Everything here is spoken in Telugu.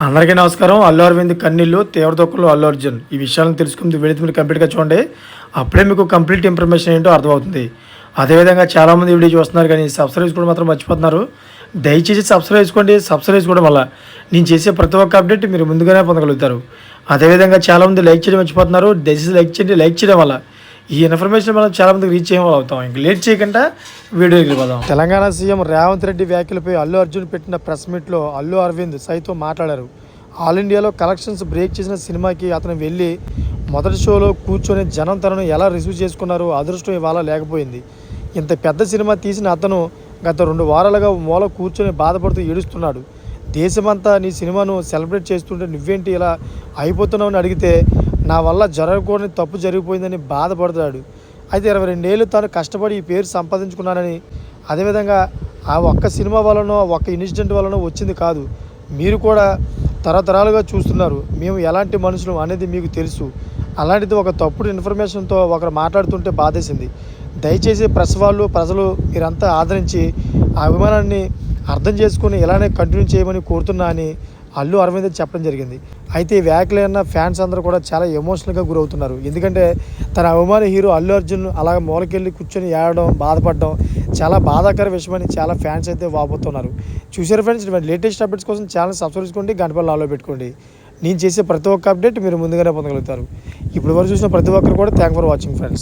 అందరికీ నమస్కారం. అల్లు అరవింద్ కన్నీళ్ళు తీవ్ర దుఃఖంలో అల్లు అర్జున్. ఈ విషయాలను తెలుసుకుంది వీడియో మీరు కంప్లీట్గా చూడండి. అప్పుడే మీకు కంప్లీట్ ఇన్ఫర్మేషన్ ఏంటో అర్థమవుతుంది. అదేవిధంగా చాలామంది వీడియో చూస్తున్నారు కానీ సబ్స్క్రైబ్ చేసుకోవడం మాత్రం మర్చిపోతున్నారు. దయచేసి సబ్స్క్రైబ్ చేసుకోండి. సబ్స్క్రైబ్ చేసుకోవడం వల్ల నేను చేసే ప్రతి ఒక్క అప్డేట్ మీరు ముందుగానే పొందగలుగుతారు. అదేవిధంగా చాలామంది లైక్ చేయడం మర్చిపోతున్నారు. దయచేసి లైక్ చేయండి. లైక్ చేయడం వల్ల ఈ ఇన్ఫర్మేషన్ మనం చాలా మందికి రీచ్ చేయడం అవుతాం. ఇంక లేట్ చేయకుండా వీడియోకి వెళ్ళిపోదాం. తెలంగాణ సీఎం రేవంత్ రెడ్డి వ్యాఖ్యలపై అల్లు అర్జున్ పెట్టిన ప్రెస్ మీట్లో అల్లు అరవింద్ సైతం మాట్లాడారు. ఆల్ ఇండియాలో కలెక్షన్స్ బ్రేక్ చేసిన సినిమాకి అతను వెళ్ళి మొదటి షోలో కూర్చొని జనం తనను ఎలా రిసీవ్ చేసుకున్నారో అదృష్టం ఇవాళ లేకపోయింది. ఇంత పెద్ద సినిమా తీసిన అతను గత 2 వారాలుగా మూల కూర్చొని బాధపడుతూ ఏడుస్తున్నాడు. దేశమంతా నీ సినిమాను సెలబ్రేట్ చేస్తుంటే నువ్వేంటి ఇలా అయిపోతున్నావు అని అడిగితే నా వల్ల జరగకూడని తప్పు జరిగిపోయిందని బాధపడుతున్నాడు. అయితే 22 ఏళ్ళు తాను కష్టపడి ఈ పేరు సంపాదించుకున్నానని, అదేవిధంగా ఆ ఒక్క సినిమా వలనో ఒక్క ఇన్సిడెంట్ వలనో వచ్చింది కాదు, మీరు కూడా తరతరాలుగా చూస్తున్నారు, మేము ఎలాంటి మనుషులు అనేది మీకు తెలుసు. అలాంటిది ఒక తప్పుడు ఇన్ఫర్మేషన్తో ఒకరు మాట్లాడుతుంటే బాధేసింది. దయచేసి ప్రెస్ వాళ్ళు ప్రజలు మీరంతా ఆదరించి ఆ అభిమానాన్ని అర్థం చేసుకుని ఇలానే కంటిన్యూ చేయమని కోరుతున్నా అని అల్లు అరవింద్ చెప్పడం జరిగింది. అయితే ఈ వ్యాఖ్యలైన ఫ్యాన్స్ అందరూ కూడా చాలా ఎమోషనల్గా గురవుతున్నారు. ఎందుకంటే తన అభిమాన హీరో అల్లు అర్జున్ అలా మూలకెళ్ళి కూర్చొని ఏడడం, బాధపడడం చాలా బాధాకర విషయమని చాలా ఫ్యాన్స్ అయితే వాపోతున్నారు. చూసారు ఫ్రెండ్స్, లేటెస్ట్ అప్డేట్స్ కోసం ఛానల్ సబ్స్క్రైబ్ చేసుకోండి, గంటపల్లి ఆలో పెట్టుకోండి. నేను చేసే ప్రతి ఒక్క అప్డేట్ మీరు ముందుగానే పొందగలుగుతారు. ఇప్పుడు వరకు చూసిన ప్రతి ఒక్కరు కూడా థ్యాంక్ ఫర్ వాచింగ్ ఫ్రెండ్స్.